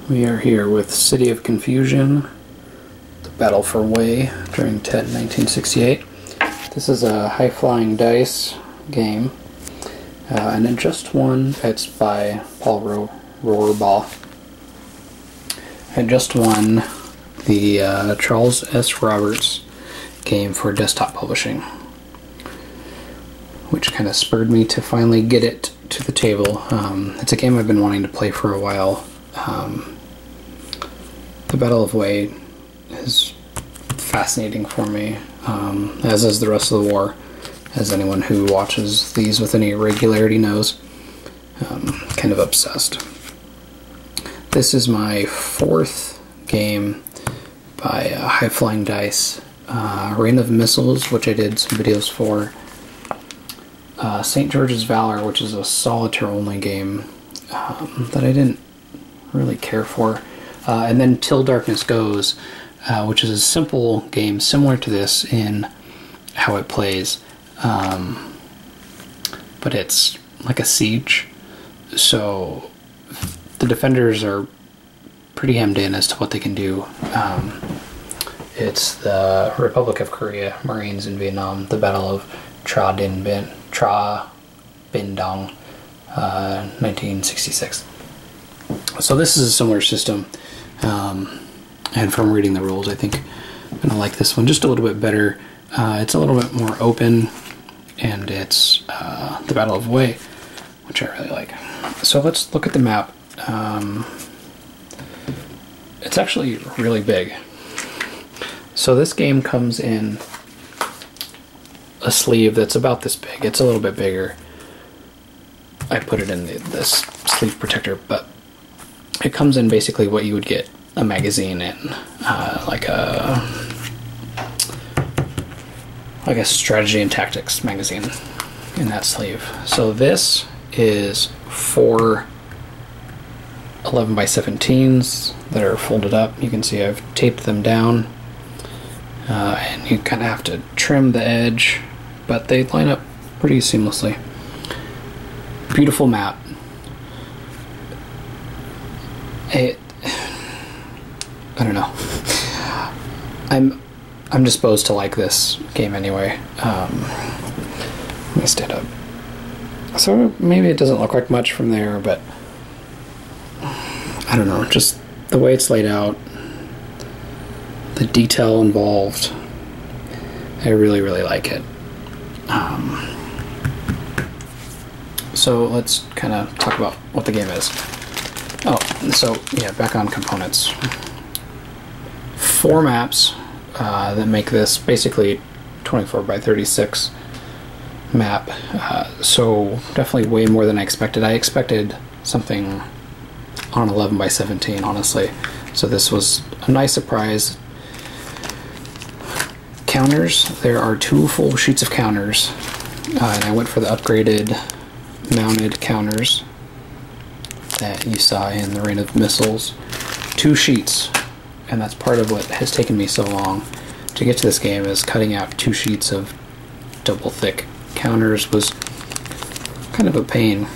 We are here with City of Confusion, the battle for Wei during TED 1968. This is a high-flying dice game, and it just won. It's by Paul Rohrbaugh. It just won the Charles S. Roberts game for desktop publishing, which kind of spurred me to finally get it to the table. It's a game I've been wanting to play for a while. The Battle of Wei is fascinating for me, as is the rest of the war, as anyone who watches these with any regularity knows. Kind of obsessed. This is my fourth game by High Flying Dice. Reign of Missiles, which I did some videos for. St. George's Valor, which is a solitaire-only game that I didn't really care for. And then Till Darkness Goes, which is a simple game similar to this in how it plays. But it's like a siege, so the defenders are pretty hemmed in as to what they can do. It's the Republic of Korea Marines in Vietnam, the Battle of Tra Binh Dong, 1966. So this is a similar system, and from reading the rules, I think I'm going to like this one just a little bit better. It's a little bit more open, and it's the Battle of Wei, which I really like. So let's look at the map. It's actually really big. So this game comes in a sleeve that's about this big. It's a little bit bigger. I put it in this sleeve protector, but it comes in basically what you would get a magazine in, like a strategy and tactics magazine in that sleeve. So this is 4 11x17s that are folded up. You can see I've taped them down, and you kind of have to trim the edge, but they line up pretty seamlessly. Beautiful map. I don't know. I'm disposed to like this game anyway. Let me stand up. So maybe it doesn't look like much from there, but I don't know. Just the way it's laid out, the detail involved, I really, really like it. So let's kind of talk about what the game is. Oh, so yeah, back on components. 4 maps that make this basically 24x36 map. So definitely way more than I expected. I expected something on 11x17, honestly. So this was a nice surprise. Counters, there are 2 full sheets of counters, and I went for the upgraded mounted counters that you saw in the Reign of Missiles. 2 sheets, and that's part of what has taken me so long to get to this game, is cutting out 2 sheets of double thick counters was kind of a pain,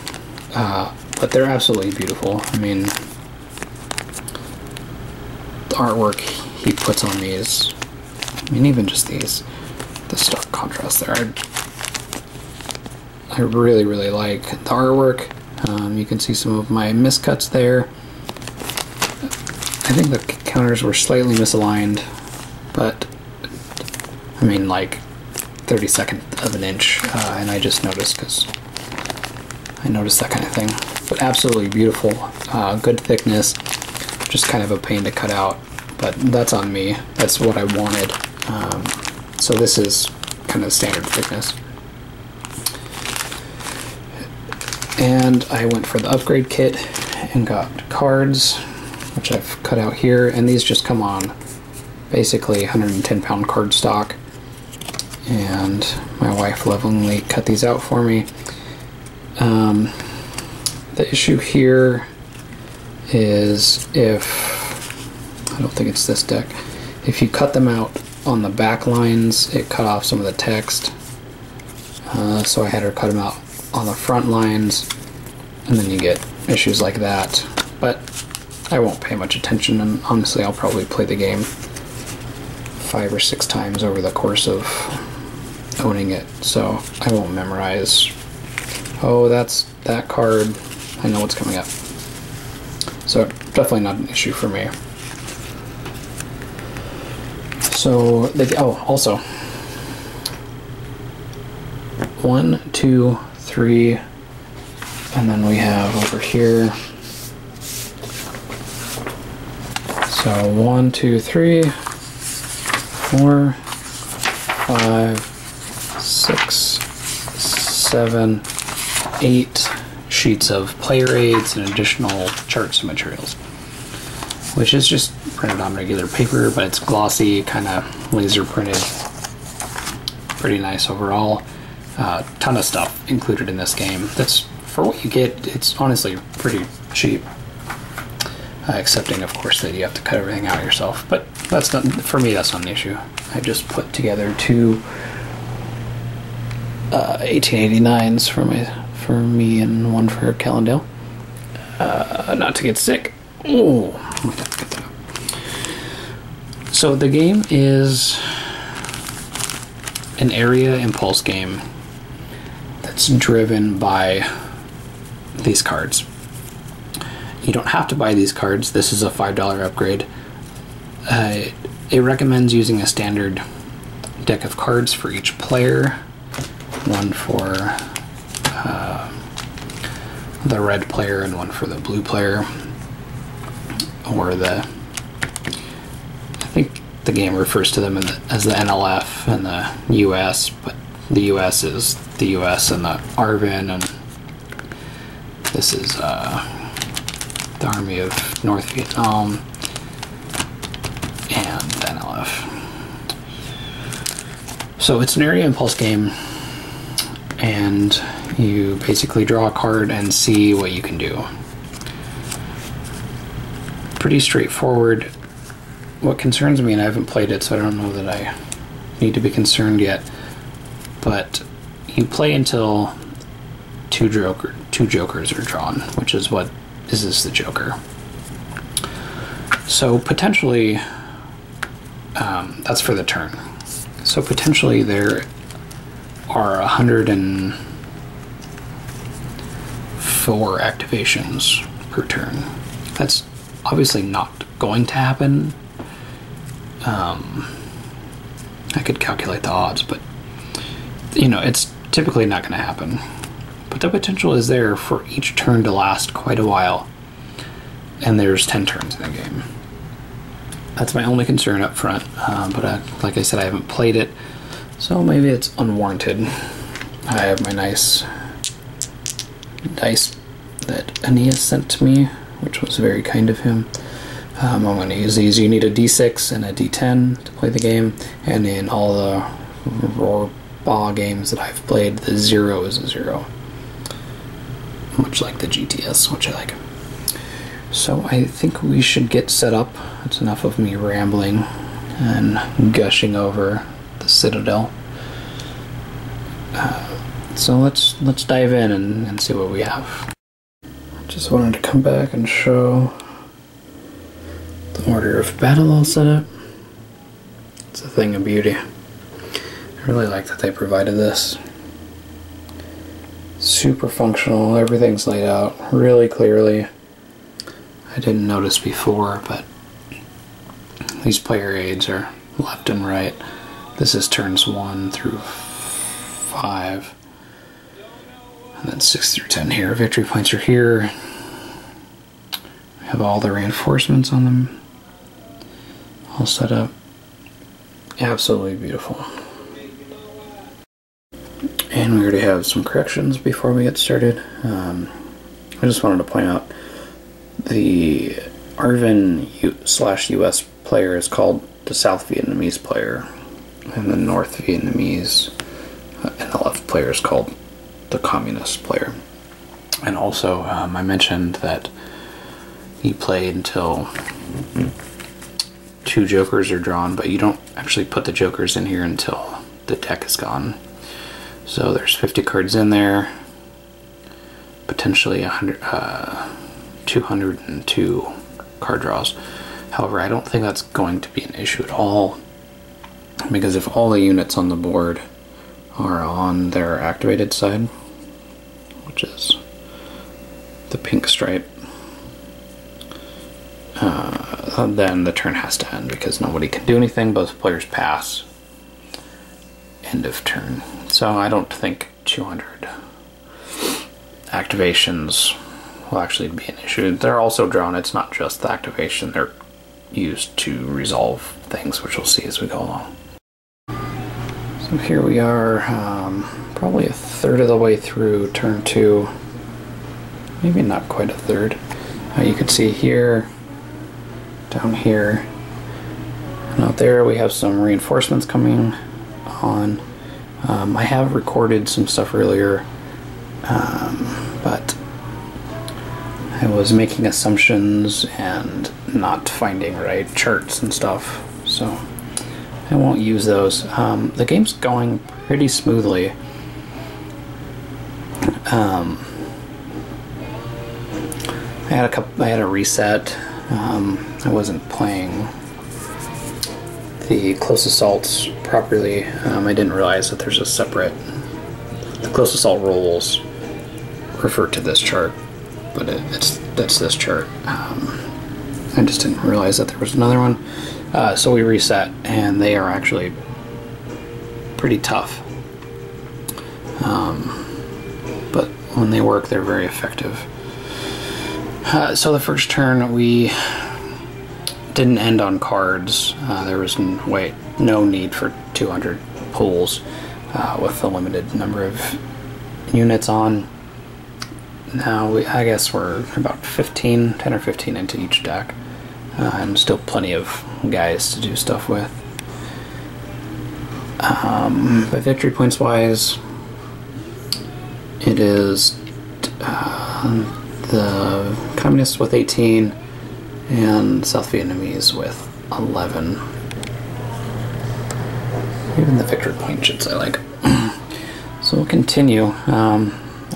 but they're absolutely beautiful. I mean, the artwork he puts on these, I mean, even just these, the stark contrast there, I really, really like the artwork. You can see some of my miscuts there. I think the counters were slightly misaligned, but I mean, like 32nd of an inch, and I just noticed because I noticed that kind of thing. But absolutely beautiful, good thickness, just kind of a pain to cut out, but that's on me. That's what I wanted. So this is kind of standard thickness. And I went for the upgrade kit and got cards, which I've cut out here, and these just come on basically 110-pound cardstock, and my wife lovingly cut these out for me. The issue here is, if I don't think it's this deck, if you cut them out on the back lines, it cut off some of the text, so I had her cut them out on the front lines, and then you get issues like that. But I won't pay much attention, and honestly I'll probably play the game 5 or 6 times over the course of owning it, so I won't memorize, oh, that's that card, I know what's coming up. So definitely not an issue for me. So, also 1, 2, 3, and then we have over here. So 1, 2, 3, 4, 5, 6, 7, 8 sheets of player aids and additional charts and materials, which is just printed on regular paper, but it's glossy, kind of laser printed. Pretty nice overall. Ton of stuff included in this game. That's, for what you get, it's honestly pretty cheap. Excepting, of course, that you have to cut everything out yourself. But that's not, for me, that's not an issue. I just put together 2 1889s for me and 1 for Callendale. Not to get sick. Oh, get that out. So the game is an area impulse game that's driven by these cards. You don't have to buy these cards. This is a $5 upgrade. It recommends using a standard deck of cards for each player. 1 for the red player and 1 for the blue player. Or I think the game refers to them as the NLF and the US, but the US is the US and the Arvin, and this is the Army of North Vietnam and the NLF. So it's an area impulse game, and you basically draw a card and see what you can do. Pretty straightforward. What concerns me, and I haven't played it, so I don't know that I need to be concerned yet, but you play until two jokers are drawn, which is what is this the Joker. So potentially, that's for the turn. So potentially there are 104 activations per turn. That's obviously not going to happen. I could calculate the odds, but you know, it's typically not going to happen. But the potential is there for each turn to last quite a while, and there's 10 turns in the game. That's my only concern up front, but like I said, I haven't played it, so maybe it's unwarranted. I have my nice dice that Aeneas sent to me, which was very kind of him. I'm going to use these. You need a D6 and a D10 to play the game, and in all the Roar games that I've played, the 0 is a 0. Much like the GTS, which I like. So I think we should get set up. It's enough of me rambling and gushing over the Citadel. So let's dive in and see what we have. Just wanted to come back and show the order of battle all set up. It's a thing of beauty. I really like that they provided this. Super functional, everything's laid out really clearly. I didn't notice before, but these player aids are left and right. This is turns 1 through 5. And then 6 through 10 here. Victory points are here. We have all the reinforcements on them. All set up. Absolutely beautiful. And we already have some corrections before we get started. I just wanted to point out the Arvin/US player is called the South Vietnamese player, and the North Vietnamese NLF player is called the Communist player. And also, I mentioned that you play until 2 jokers are drawn, but you don't actually put the jokers in here until the deck is gone. So there's 50 cards in there, potentially 202 card draws. However, I don't think that's going to be an issue at all, because if all the units on the board are on their activated side, which is the pink stripe, then the turn has to end because nobody can do anything. Both players pass. End of turn. So I don't think 200 activations will actually be an issue. They're also drawn. It's not just the activation. They're used to resolve things, which we'll see as we go along. So here we are, probably a third of the way through turn 2. Maybe not quite a third. You can see here, down here, and out there we have some reinforcements coming on. I have recorded some stuff earlier, but I was making assumptions and not finding right charts and stuff, so I won't use those. The game's going pretty smoothly. I had a reset. I wasn't playing the close assaults properly. I didn't realize that there's a separate. The close assault rules refer to this chart, but that's this chart. I just didn't realize that there was another one. So we reset, and they are actually pretty tough. But when they work, they're very effective. So the first turn we didn't end on cards. There was no need for 200 pulls with the limited number of units on. Now I guess we're about 10 or 15 into each deck, and still plenty of guys to do stuff with. But victory points wise, it is the Communists with 18 and South Vietnamese with 11. Even the victory point shits I like. So we'll continue. Not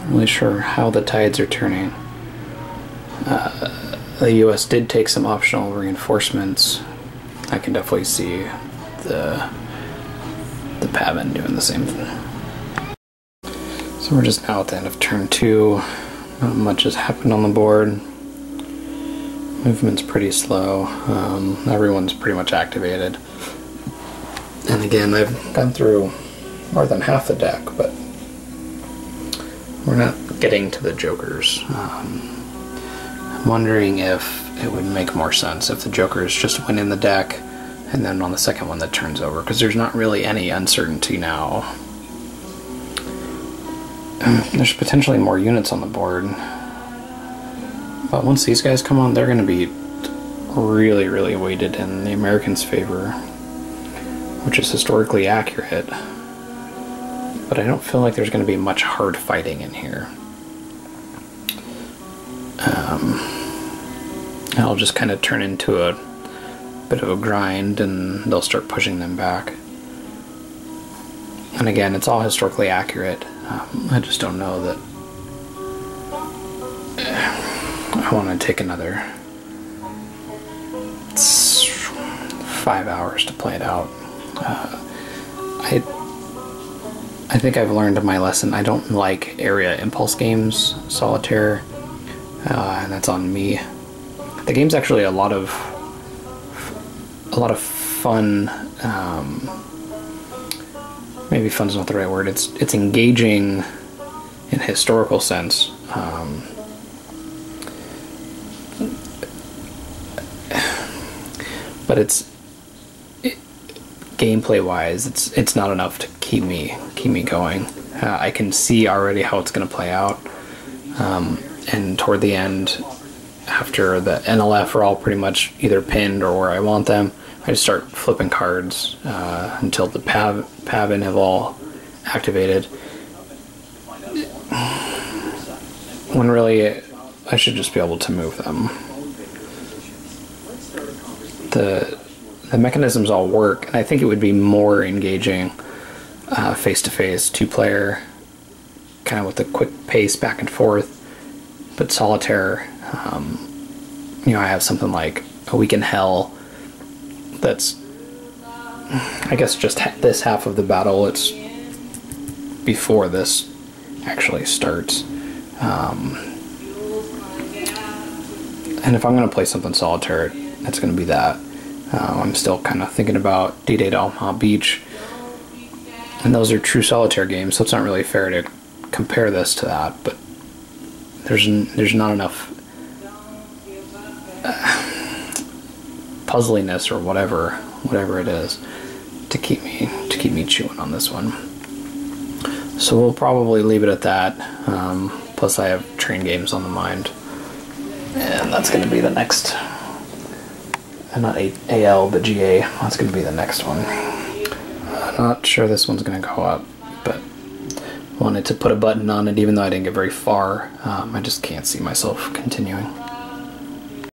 really sure how the tides are turning. The US did take some optional reinforcements. I can definitely see the Pavin doing the same thing. So we're just now at the end of turn 2. Not much has happened on the board. Movement's pretty slow. Everyone's pretty much activated. And again, I've gone through more than half the deck, but we're not getting to the jokers. I'm wondering if it would make more sense if the jokers just went in the deck and then on the second one that turns over, because there's not really any uncertainty now. There's potentially more units on the board, but once these guys come on, they're going to be really, really weighted in the Americans' favor, which is historically accurate, but I don't feel like there's going to be much hard fighting in here. It'll just kind of turn into a bit of a grind, and they'll start pushing them back. And again, it's all historically accurate. I just don't know that I want to take another 5 hours to play it out. I think I've learned my lesson. I don't like area impulse games, solitaire, and that's on me. The game's actually a lot of fun. Maybe fun's not the right word. It's engaging in a historical sense. But gameplay wise, it's not enough to keep me going. I can see already how it's going to play out, and toward the end, after the NLF are all pretty much either pinned or where I want them, I just start flipping cards until the Pavin have all activated. When really, I should just be able to move them. The mechanisms all work, and I think it would be more engaging face-to-face, two-player, kind of with a quick pace back and forth. But solitaire, you know, I have something like A Week in Hell that's, I guess, just this half of the battle. It's before this actually starts. And if I'm going to play something solitaire, it's going to be that. I'm still kind of thinking about D-Day to Omaha Beach, and those are true solitaire games, so it's not really fair to compare this to that, but there's not enough puzzliness or whatever it is to keep me chewing on this one. So we'll probably leave it at that. Plus I have train games on the mind, and that's going to be the next, not AL but GA, that's going to be the next one. I'm not sure this one's going to go up, but wanted to put a button on it even though I didn't get very far. I just can't see myself continuing.